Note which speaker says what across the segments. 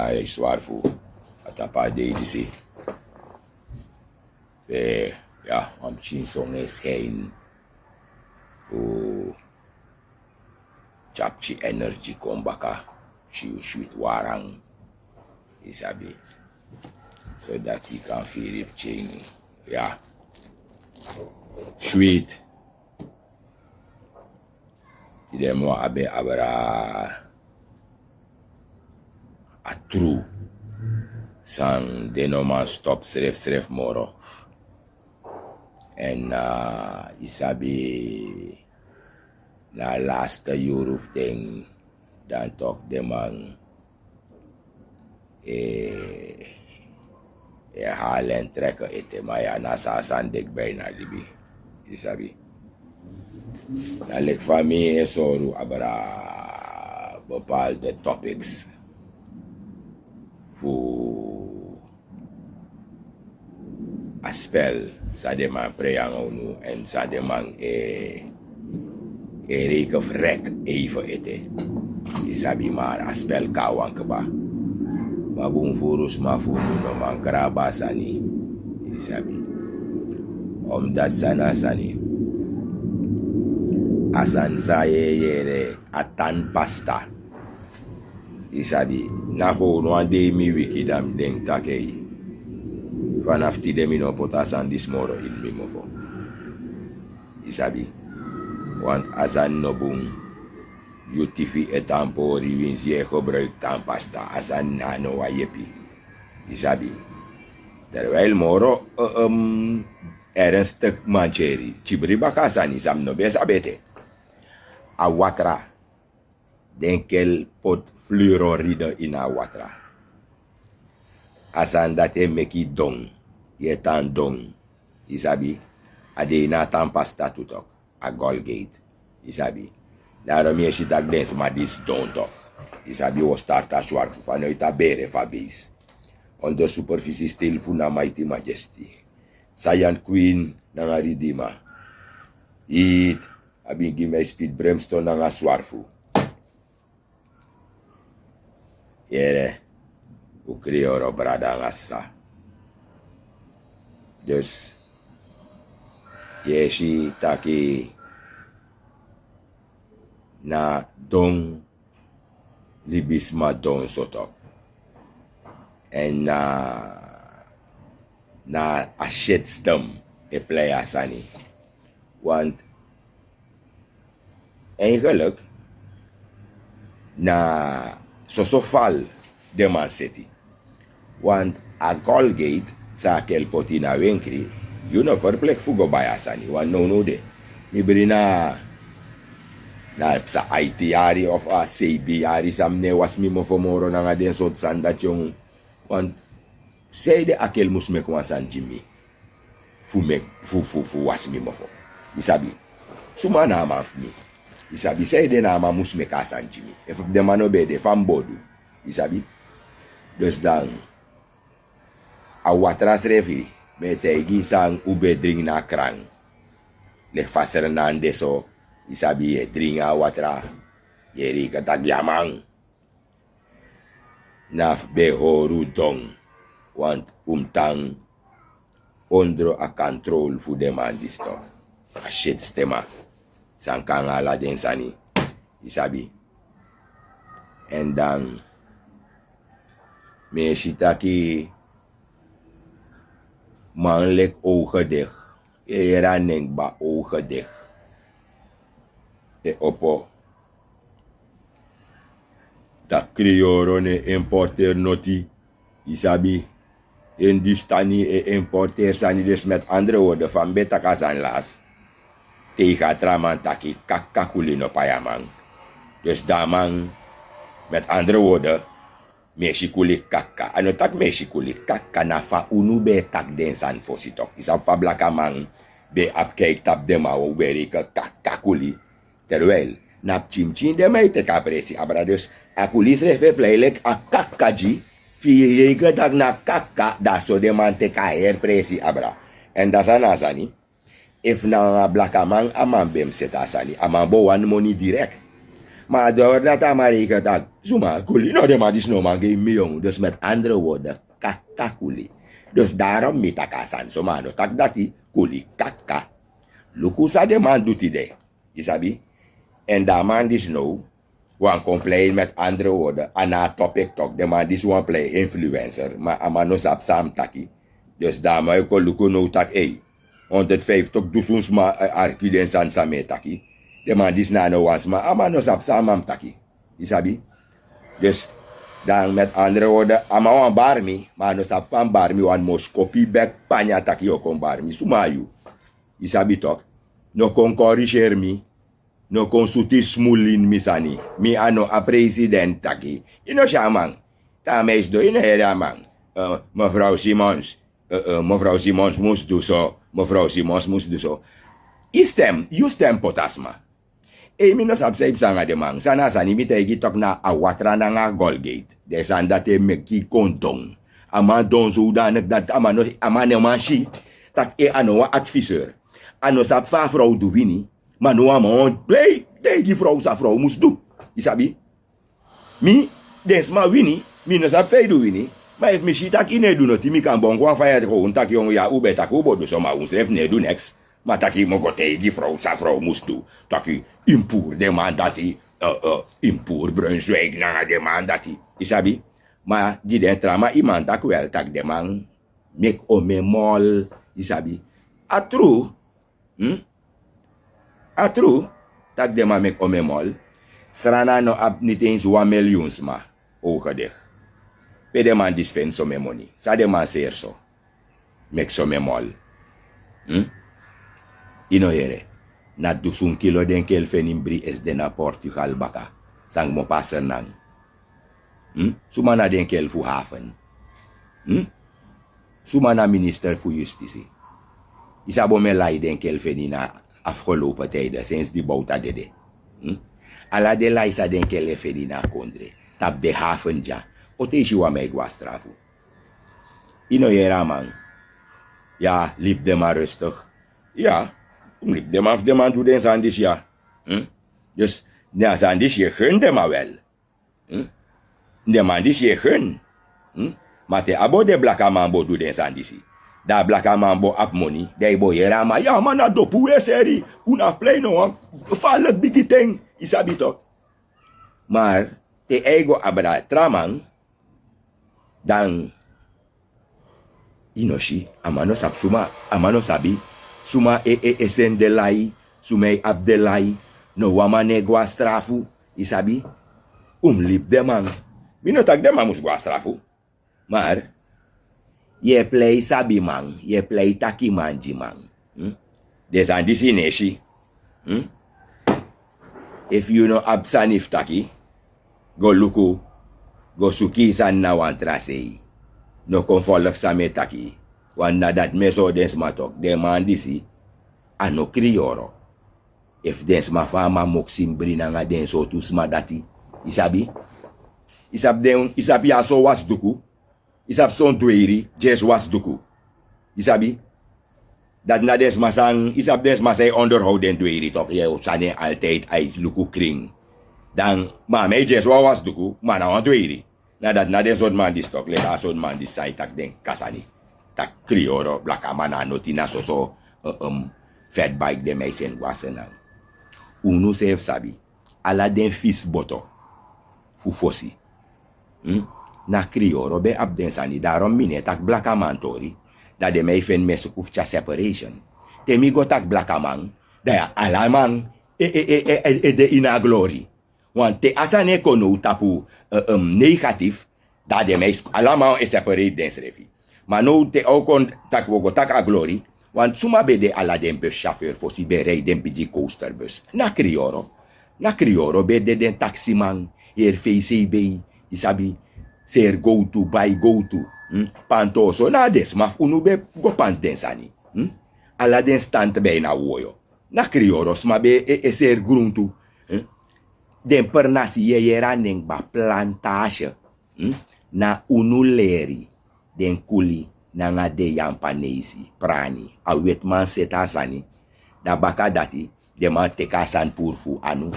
Speaker 1: Ai Swarfu atapa DC. Ja, am Chinsong is geen voor Chapchi energy kombaka. Sweet warang isabi. So that he can feel it changing. Yeah. Sweet. Tidak mau abe abra a true. Sang denoman stop sref moro. En isabi na last Europe thing dan toch de man halen trekken ete maya nasa sandig bijna libi. Isabi. Na lek familie soru abra bepaalde topics voor aspel sa de man preyang unu en sa de man reken vrek even ete. Isabi maar aspel kawan keba. Mabung furus mafunu no man karabasani. Isabi. Omdat sana sani. Asan saya yere atan pasta. Isabi. Nako no ande mi wiki dam deng takei. Vanaf tide mi no potasan dismoro in mi mofo. Isabi. Want asan no bung UTV etampo riwins je gebruikt tandpasta asan nano wayepi. Isabi. Terwijl moro ernstig mancheri. Chibri bakasani sam no besabete. A watra. Denkel pot fluoride in a watra. Asan date meki dong. Yetan dong. Isabi. Ade na tandpasta tutok. A Colgate. Isabi. Daarom is je dat dens maar dis don't toch. Isabi o starta shwar vanuit a bere fabis. Onder superficie stil funa mighty majesty. Saiyan queen na nga ridima. It abingi may speed brimstone na nga swarfu. Yere. Ukrioro brada nga sa. Dus. Yeshi taki na dong libisma dong sotok. En na a shitstem e playa sani. Want eigenlijk na sosofal de man city. Want a Colgate sa kel poti na wenkri, yun no verplek fugo baya sani. Want no de. Mi brina na sa ITR of a CBR samne was mi mo fomoro na nga den sot sandat yung wan say de akel musme ko san Jimmy fu was mi mo fo isabi suma na ma fmi isabi say de na ma musme ka san Jimmy if de mano be de fam bodu isabi dus dan a watras refi me tegi sang ube dring na krang le faser na so isabi dringa watra yeri katagyamang naf behoru dong want umtang ondro a control fu demand disto a shit stema sankanga la densani isabi and dan me shitaki manlek ogen dicht era neng ba ogen dicht e opo da krioro ne importer noti isabi industani e importer sani dus met andere woorden van beta kazan las tegen tramantaki kakakulino payamang dus damang met andere woorden mexikuli kaka ano tak mexikuli kaka na fa unu be tak den san fositok isap fa blakamang be ap kijk tap de ma weri ka kakakuli terwijl nap chimchin de may te kapresi abra dus akulis refe playlek a kakaji fi yega dag na kaka daso de man te kaher presi abra en dasana sani if na blakamang amambem setasani amambo one money direct Maar door dat Amerika tak, zuma kuli, nou de man die snowman geen meer, dus met andere woorden, kakakuli. Dus daarom met takasan, so man, tak dati, kuli, kaka. Luku sa de man doet ide, je sabi? En dat man die snow, wan complain met andere woorden, ana topic talk, de man die wan play influencer, maar amano sap sam taki. Dus daarmee kon luku no tak, 150 dusuns ma arki den san same taki. De man dis na no was maar amano sap samam taki. Je sabi? Dus dan met andere woorden, ama wan barmi, maar no sap van barmi wan mos kopi bek panya taki o kon barmi sumayu. Je sabi toch? No kon corriger mi, no kon suti smulin misani. Mi ano a president taki. Ino siya man. Tameis do ino hera man. Mevrouw Simons. Mevrouw Simons moest doen zo. Mevrouw Simons moest doen zo. You stem potasma. Mi no sab saib sanga de man. Sana sani mi tegi tok na awatra na nga Golgate. De san date meki kondong. Ama don zodanig dat ama ne man shi. Tak ano wa adviseur. Ano sab fa vrouw du wini. Maar no ama play. Tegi vrouw sa vrouw moest doen. Isabi? Mi, desma wini. Mi no sab fei du wini. Maar if mi shi tak ine du noti mi kan bon kwa fayat ko tak yon ya ube tak ubo du soma unsref ne du next. Maar taki mo tegi vrouw sa vrouw moest doen. Taki impur demandati. Impur Brunswijk na demandati. Isabi? Maar di den trama iman tak wel tak demang. Mek ome mol. Isabi? A true. A true. Tak demang mek ome mol. Srana no ab niet eens 1 miljoen ma. Oogedig. Pe deman disfen so me money. Sa deman ser so. Mek so me mol. Ino here. Na 200 kilo den kel fenimbri es de na Portugal baka. Sang mo pasen nang. Suma na den kel fu haven. Suma na minister fu justitie. Isabo me lai den kel feni na afgelopen tijden sinds die bouta dede. Ala de lai sa den kel feni na kondre. Tap de haven ja. Oteshi wa mij was strafu. Ino yera man. Ja, liep de maar rustig. Ja, liep de maar af de man doet den zandis ja. Dus, na zandis je gun de maar wel. De man dis je gun. Maar te abo de blaka mambo doet den zandisi. Da blaka mambo ap money. De bo yera man. Ja man, na dopu we seri. Unaf play no. Vallet bigi ting. Isabi toch. Maar, te ego abra traman. Dan inoshi amano sab suma amano sabi suma esen de lai sumei abdelai no wamane gwa strafu isabi lip de man mino tak de man mus gwa strafu maar ye play sabi man ye play taki manji man des an disi neshi if you know absanif taki go luku go suki san na wan trasei. No kon volk sa metaki. Wan na dat meso dens matok. De man disi. Ano krioro. If dens ma fama moksim brina nga denso tu sma dati. Isabi? Isab ya so was duku. Isab son dweiri. Jes was duku. Isabi? Dat na dens masang. Isab dens masay onderhoud den dweiri tok. Ye sane altijd ais luku kring. Dan, ma me jes was duku, ma na wan dweiri. Nadat na den zon man di stok, le da zon man di say tak den kasani. Tak krioro, blaka man anoti na so fed bike de meisen wasen nang. Unu sef sabi, ala den fis boto, fu fosi. Na krioro be ab den sani, darom mine tak blaka man tori, da de mei fen mesukuf cha separation. Te mi go tak blaka man, da ala man, de ina glory. Want te asane kono tapu negatief, dat de meis allemaal is separate den srefi. Maar nou te ook on tak wogo tak a glory, want suma bede ala den buschauffeur for si berei den bidi coasterbus. Na krioro bede den taximan, hier VCB, isabi, ser go to buy go to, pantoso na desmaf unu be go pant den sani. Ala den stand be na woyo. Na krioro sma be ser gruntu. Den pernasi yera neng ba plantage na unuleri den kuli na nga de yampanesi prani a wetman setasani da baka dati de man tekasan purfu anu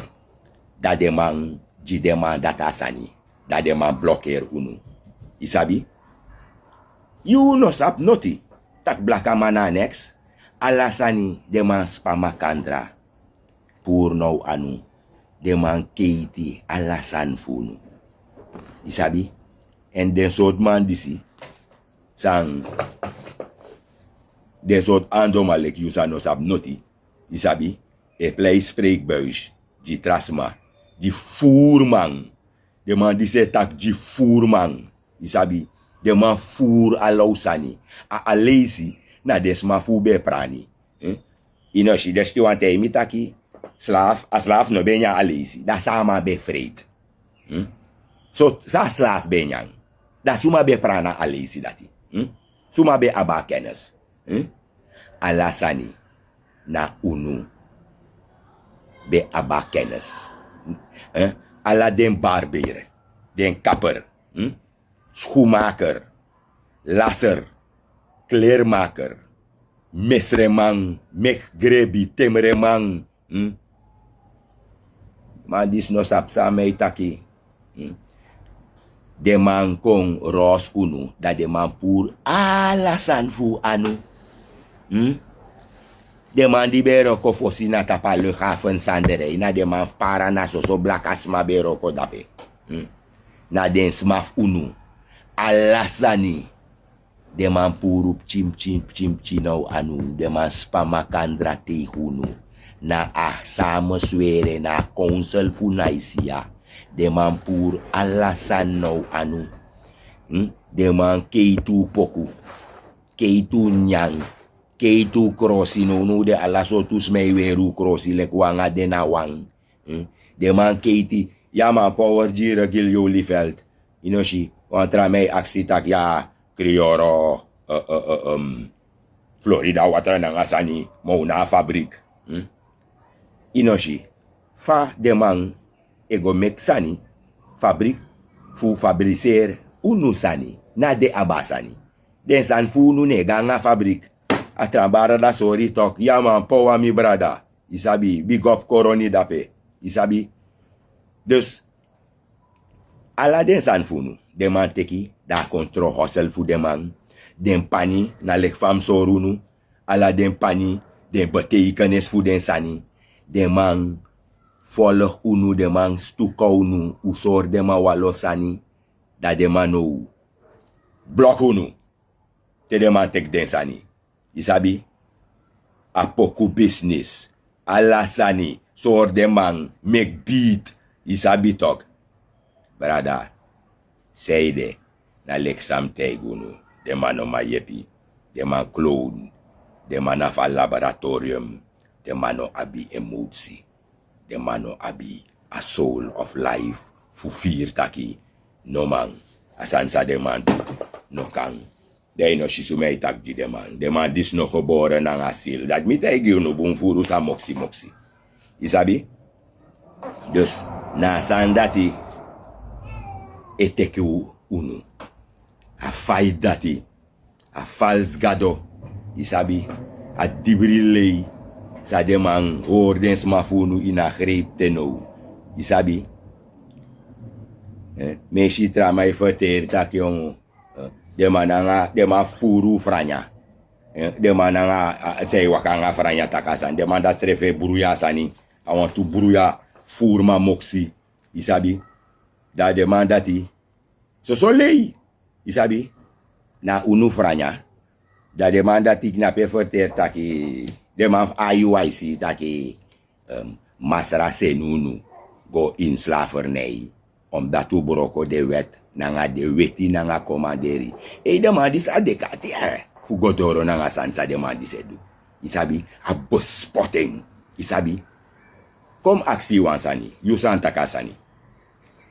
Speaker 1: da demang di demand data sani, da demand blocker unu. Isabi? You no sap noti, tak blaka mana next, alasani demand spamakandra, pour nou anu, demand keiti alasan funu. Isabi? En den soort man disi, sang, den soort andomalek you sa no sap noti, isabi? E play spreekbuis, die trasma, die voerman. De man die se tak die voerman. Isabi, de man voer alausani. A alesi na desma fu be prani. Inoshi deski wante imitaki, slaaf, a slaaf no benya alesi. Da sama be freit. So sa slaaf benyang. Da suma be prana alesi dati. Suma be aba kennis. Alasani na unu. Be aba kennis. Ala den barbier, den kapper, schoenmaker, lasser, kleermaker, mesremang, mekgrebi, temremang. Maar dis no sap sa may taki. De man kong ros unu, da de man pur alasan fu anu. De man di bero ko fosi na tapalo hafen sandere, na de man para na so blakasma bero ko dape. Na den smaf unu, alasani, de man purup chim chinaw anu, de man spamakandra te hunu, na sama swere na konsel funaisia, de man pur alasan no anu, de man keitu poku, keitu nyang, keitu krosi no de alaso tus meiweru krosi lekwanga denawang. De man keiti, ja man power jira giljo lifeld, inoshi, wantra mei aksitak ya krioro, Florida watra na ngasani, mo na fabrik. Inoshi, fa de man ego mek sani, fabrik, fu fabricer unu sani, na de abasani. Den san fu nu nega nga fabrik. Atrabara da sorry talk, ja man, power mi brada. Isabi, big up koroni dape. Isabi. Dus, ala den san funu, de man teki, da kontro hustle fu de man. Den pani, na lek fam sorunu. Ala den pani, den bate ikanes fu den sani. De man, follow unu, de man stuka unu, usor de man walo sani. Da de man nou, blok unu. Te de man tek den sani. Isabi, a poku business, alasani, sor de man, make beat, isabi talk. Brada, seide, na lek sam tegunu, de man ma yepi, de man clone, de man af a laboratorium, de man abi emotsi, de man abi a soul of life, fu fear taki, no man, asansa de man, no kang. De no shisumei tak di deman. Deman dis no geboren nang asil. Dat mi tegi no bumfuru sa moksi. Isabi? Dus, na sandati, eteke unu. A fay dati, a fals gado. Isabi? A dibrilei, sa deman ordens mafunu ina greep teno. Isabi? Me shitra mai verteer tak yung de man furu franya. De man nga say wakanga franya takasan. De man da strefe buruya sani. I want to buruya furma moksi. Isabi? Da de man dati. So lei. Isabi? Na unu franya. Da de man dati na pefoter taki. De man IUIC taki masra senunu go in slavernij. Omdat u broko de wet. Nanga de weti nanga komanderi. E de man dis adekati Fugodoro nanga sansa de man dis edu. Isabi, a bus spotting. Isabi, kom aksi wansani, yusan takasani.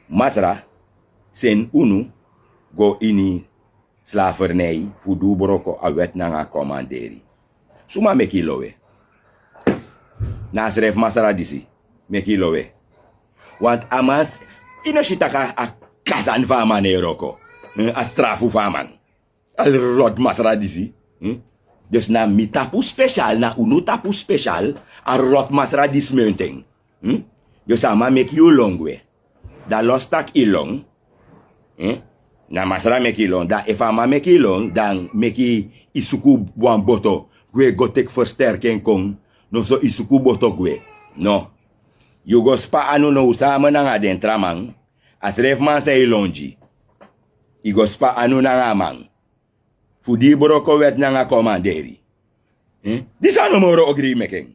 Speaker 1: Masra, sen unu, go ini slavernij, fudu broko a wet nanga komanderi. Suma meki lowe. Nasref masra disi, meki lowe. Want amas, inoshitaka a kazan vaman eroko. A strafu vaman. Al rod masra disi. Dus na mi tapu special, na unu tapu special, a rod masra dismunting. Yo sama make you long we. Da lost tak ilong. Na masra make ilong. Da if ama make ilong, dan make isuku buang boto. Gwe gotek versterking kong. No so isuku boto gwe. No. You go spa anu no usama na nga den tramang. As refman sa ilonji. I go spa anu na nga mang. Fudi boroko wet na nga komanderi. Dis anu moro agree making.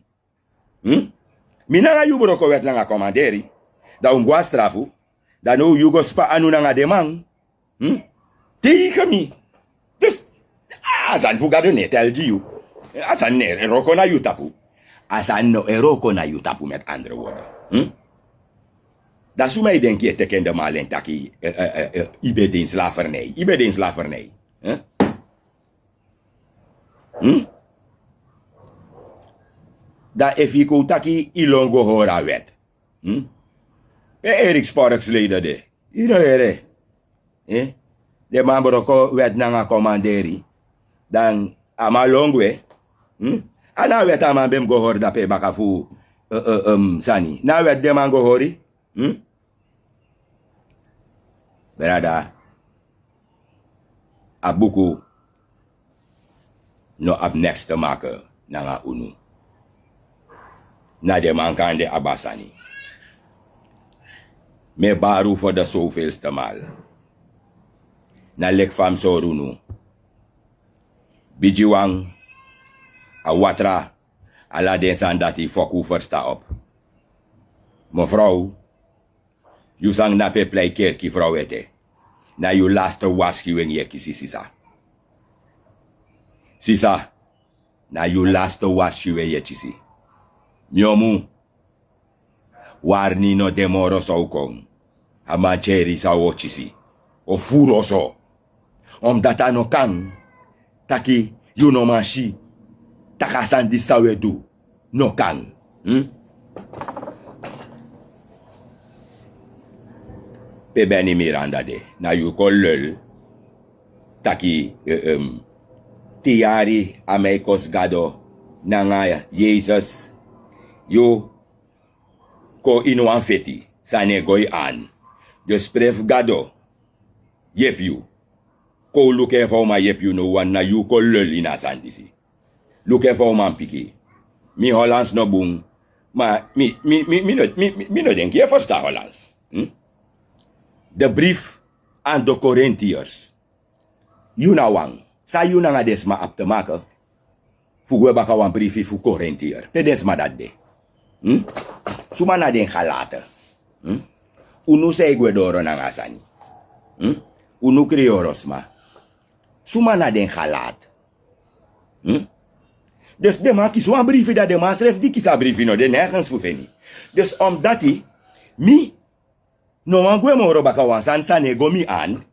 Speaker 1: Mina nga yu boroko wet na nga komanderi. Da ungwa strafu. Da no you go spa anu na nga demang. Tei kami. Dus, asan fugado ne telji you. Asan ne eroko na yutapu. Asan no eroko na yutapu met andere woorden. Da suma denk je teken de malen taki ibe den slavernij. Ibe den slavernij. Da efiko taki ilongo hora wet. Erik Sporks leden de. Ino ere. De man broko wet nanga komanderi. Dan ama longwe. Ana wet ama bem go hor da pe bakafu sani. Na wet de man go hori. Berada. Abuku no up next te maken nanga unu. Na de man kan de abasani. Me baru voor de zoveelste maal. Na lek fam sorunu. Bijiwang. A watra. Ala den san dati foku versta op. Mevrouw. You sang na pe play kerkie vrouw ete. Na you laatste waarschuwing je kisi sisa. Sisa. Na you laatste waarschuwing je kisi. Miomu. Waar ni no demoro zou kong. Ama cherry zou ochisi. O furo so. Omdat ano kan. Taki you no mashi. Takasan di sawe do. No kan. Pe beni Miranda de. Na you call lul. Taki tiari amekos gado. Nanga Jesus. You ko ino an feti. Sane goy an. Dus pref gado. Yep you. Ko luke for ma yep you no one na you ko lul ina sandisi. Luke for man piki. Mi Hollands no boom. Maar mi no denk je versta Hollands. De brief aan de Corinthiërs. Yuna wang. Sa yuna nga desma ap te maken. Fugwe baka wan briefi fu Corinthiër. Te desma dat de. Suma na den galate. Unu se igwedoro na ngasani. Unu kriorosma. Suma na den galat. Dus de man kies een briefje dat de man schrijft, die kies een briefje no, de nergens voor veni. Dus omdat hij, mi, no man gwe mo roba ka wansan sa nego mi aan,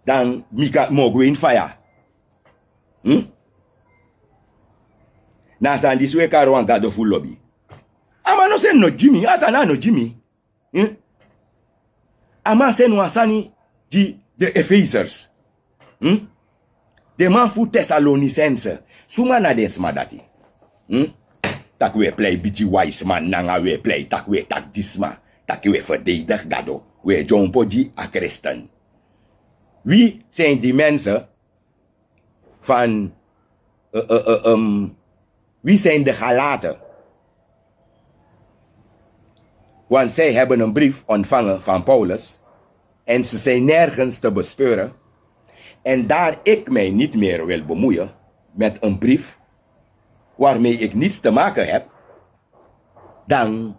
Speaker 1: dan mi ka mo gwe in fire. Na san diswe karo wan gado full lobby. Ama no sen no Jimmy, asana no Jimmy. Ama sen wansani di de Ephesians. De man fu Thessalonicense. Suma na den smadati. Tak we play biti wise man nanga we play tak we tak disma. Tak we verdedig gado. We jompo di a christen. Wie zijn die mensen van wie zijn de Galaten? Want zij hebben een brief ontvangen van Paulus en ze zijn nergens te bespeuren. En daar ik mij niet meer wil bemoeien met een brief waarmee ik niets te maken heb, dan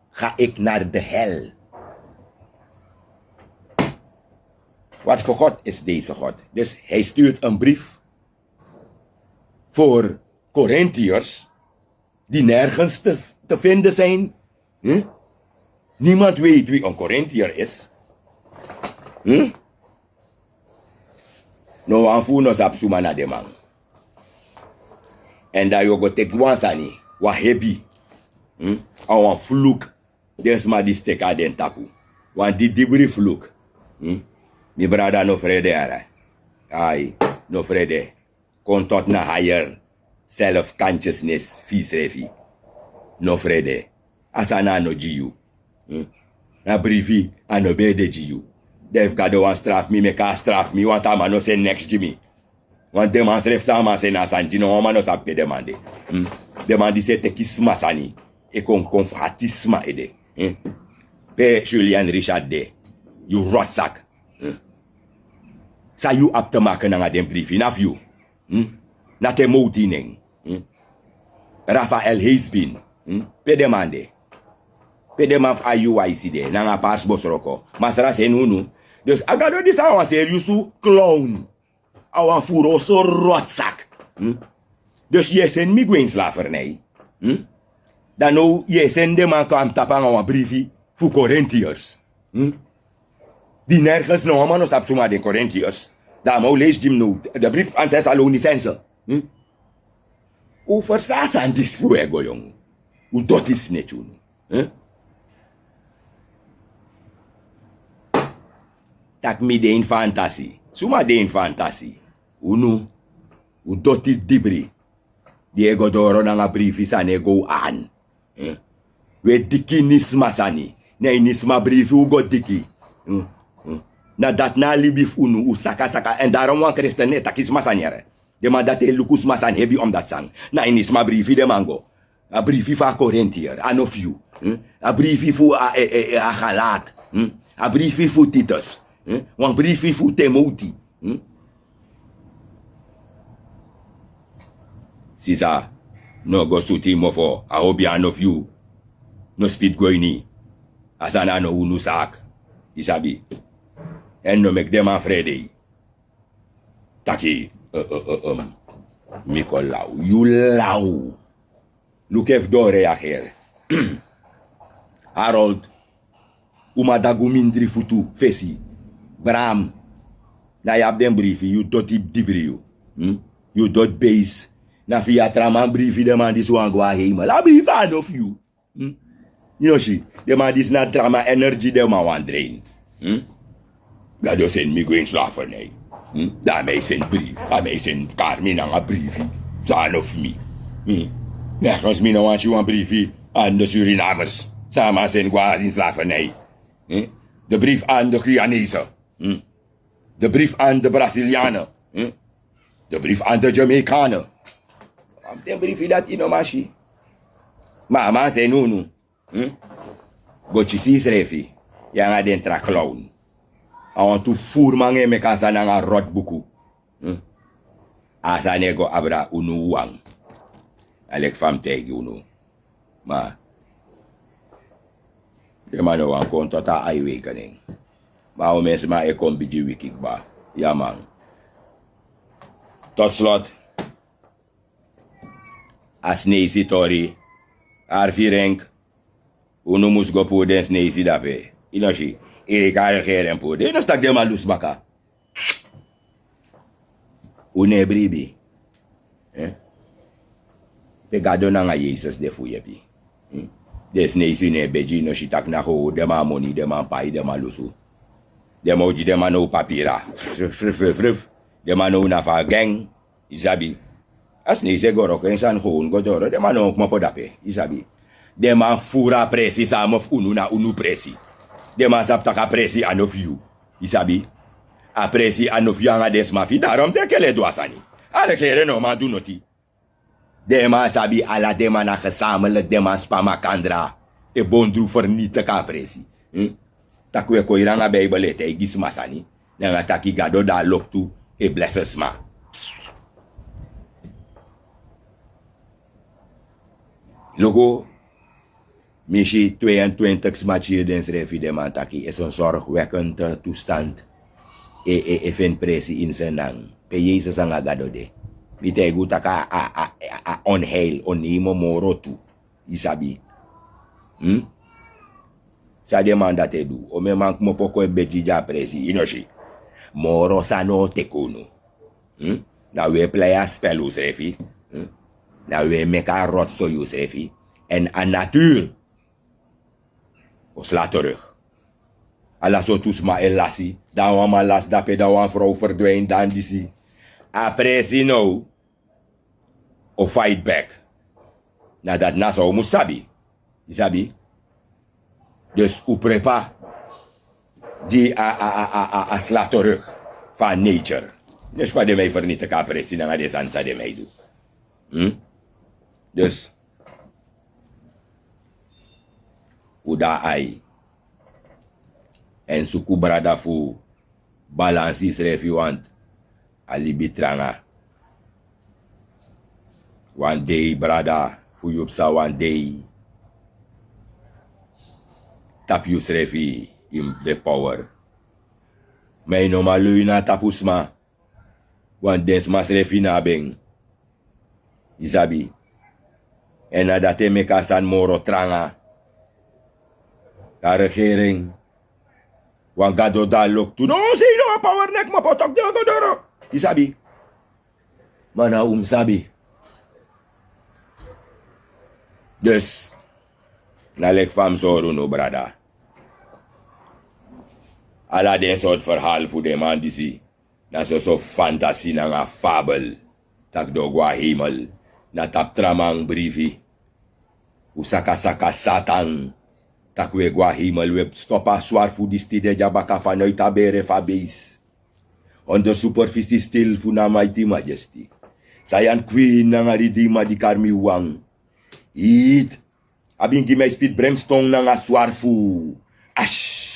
Speaker 1: ga ik naar de hel. Wat voor God is deze God? Dus hij stuurt een brief voor Corinthiërs die nergens te vinden zijn. Niemand weet wie een Corinthiër is. No anfu no sapsuma na de man. En daar je go take wansani, wa hebi. Awan vloek. Des ma die steka den tapu. Want die dibri vloek. Mi brada no vrede ara. Ai, no vrede. Kon tot na higher self-consciousness, fi srefi. No vrede. Asana no jiu. Na briefi an obey de you. Def gado wan straf mi, me ka straf mi, wan ta man no se next Jimmy. Wan deman sref sa man se na sanji, no man no sa pe demande. Demande se tekisma sani, e kon konfratisma ede. Pe Julian Richard de, you rotsak. Sa you ap te maken nga den briefi, naf you. Na te mouti neng. Rafael Heisbin, pe demande. Pe deman fa you wa isi de, nga pas bosroko. Masra se nou. Dus agado di sa wan seriusu clown. Awan furo so rotsak. Dus je sen mi gwen slavernij. Dan nou je sen de man kan tapan awan briefi fu Corinthiërs. Die nergens nou man no sap suma den Corinthiërs. Dan mau lees jim nou de brief aan Thessalonicense. U versasan dis fuego jong. U dot is net jong. Tak mi de in fantasy. Suma de in fantasy. Unu, u dot is dibri. Die ego doro na nga briefi sa nego an. We diki nisma sani. Ne nisma briefi u go diki. Na dat na libif unu u saka en daarom wan christen ne takisma sanyere. De man dat lukus masan hebi om dat sang. Na inisma briefi de mango. A briefi fa Corinthiër, an of you. A briefi fu a Galat. A briefi fu Titus. Wan briefi fu Timothy. Sisa, no go suti mofo, a hobi an of you. No speed goini. Asana no unu sak. Isabi. En no mek dem afrede. Taki. Mikolau, you lau. Look if dore ya here. Harold. Umadagu mindri futu, fesi. Bram. Na yap den briefi, you doti dibri you. You dot base. Na fi atraman briefi deman dis wangwa heima. La brief hand of you. You know she, deman dis na drama energy deman wan drain. Gado sen mi gwen slafernij. Da mij zijn brief, da mij zijn Carmen aan een briefie, zijn of me. Nergens meer want je een briefie aan de Surinamers, samen zijn kwaad in slavernij. De brief aan de Guyanezen, de brief aan de Brazilianen, de brief aan de Jamaicanen. Of de briefie dat je no machi. Maar man zijn nu, Gochi si srefi, yang ada entra clown. Awan tu furman e me kasa nanga rot buku. Asa nego abra unu wang. Alek fam tegi unu. Ma. De mano wan kon tota aiwe kaning. Ma o mens ma e kon biji wikik ba. Ja man. Tot slot. As neisi tori. Arfi renk. Unu musgo po den neisi dape. Inoshi. Irikare geren po. De no stak de man lus baka. Une bribi. Pe gado na nga Jesus de fuye pi. Des neisi ne beji no shitak na ho. De man money, de man pay, de man lusu. De man oji, de man no papira. Frif. De man no na fa gang. Isabi. As neisi goro ken san ho un godoro. De man no kmopo dape. Isabi. De man fura presi sa mof unu na unu presi. De man sap tak apresi anof you. Isabi? Apresi anof you anga des mafi. Daarom de kele do asani. Ale kere no man do noti. De man sabi ala de man na gezamenlijk de man spama kandra. E bondru verniete ka apresi. Takwe ko iranga bijbelete e gis masani. Nanga taki gado da loktu e blesses ma. Logo. Mishi 22 matcherdens refi de man taki is een zorgwekkende toestand. E fin presi in zijn nang. Pe Jezus ang agado de. Vite gutaka a onheil onimo morotu. Isabi. Sa de man dat e du. O me man mo poko e bejija presi. Inoshi. Moro sa no tekunu. Na we playa spelus refi. Na we meka rot soyus refi. En a natuur. O sla terug. Alla so tusma elasi. Dan wan man las dape, dan wan vrouw verdwijnt, dan disi. Apresi nou. O fight back. Na dat na so musabi. Isabi. Dus u prepa die a slatterug van nature. Dus wat de mij vernietigen kan precies dan de sansa de mij doen. Dus u da ai en suku brada fu balances if you want alibitranga. One day brada fu yupsa one day tap you srefi in the power. May no malu na tapusma wan dens mas refi na beng. Isabi. En nadat hij meka san moro tranga. De regering. Wan gado da lok tu. No, say no, power nek ma potok de odoro. Isabi. Mana sabi. Dus. Nalek fam soro no brada. Ala den soort verhaal voor de man die zie. Na so fantasie na nga fabel. Tak do gwa hemel. Na tap tramang briefi. Usaka satan. Tak we gwa hemel we stopa swar fu di stide jabaka vanuit tabere fabeis. Onder superficie stil fu na mighty majesty. Sayan queen na nga ridima di karmi wang. Eat. Abing gimay speed brimstone na nga swar fu. Ash.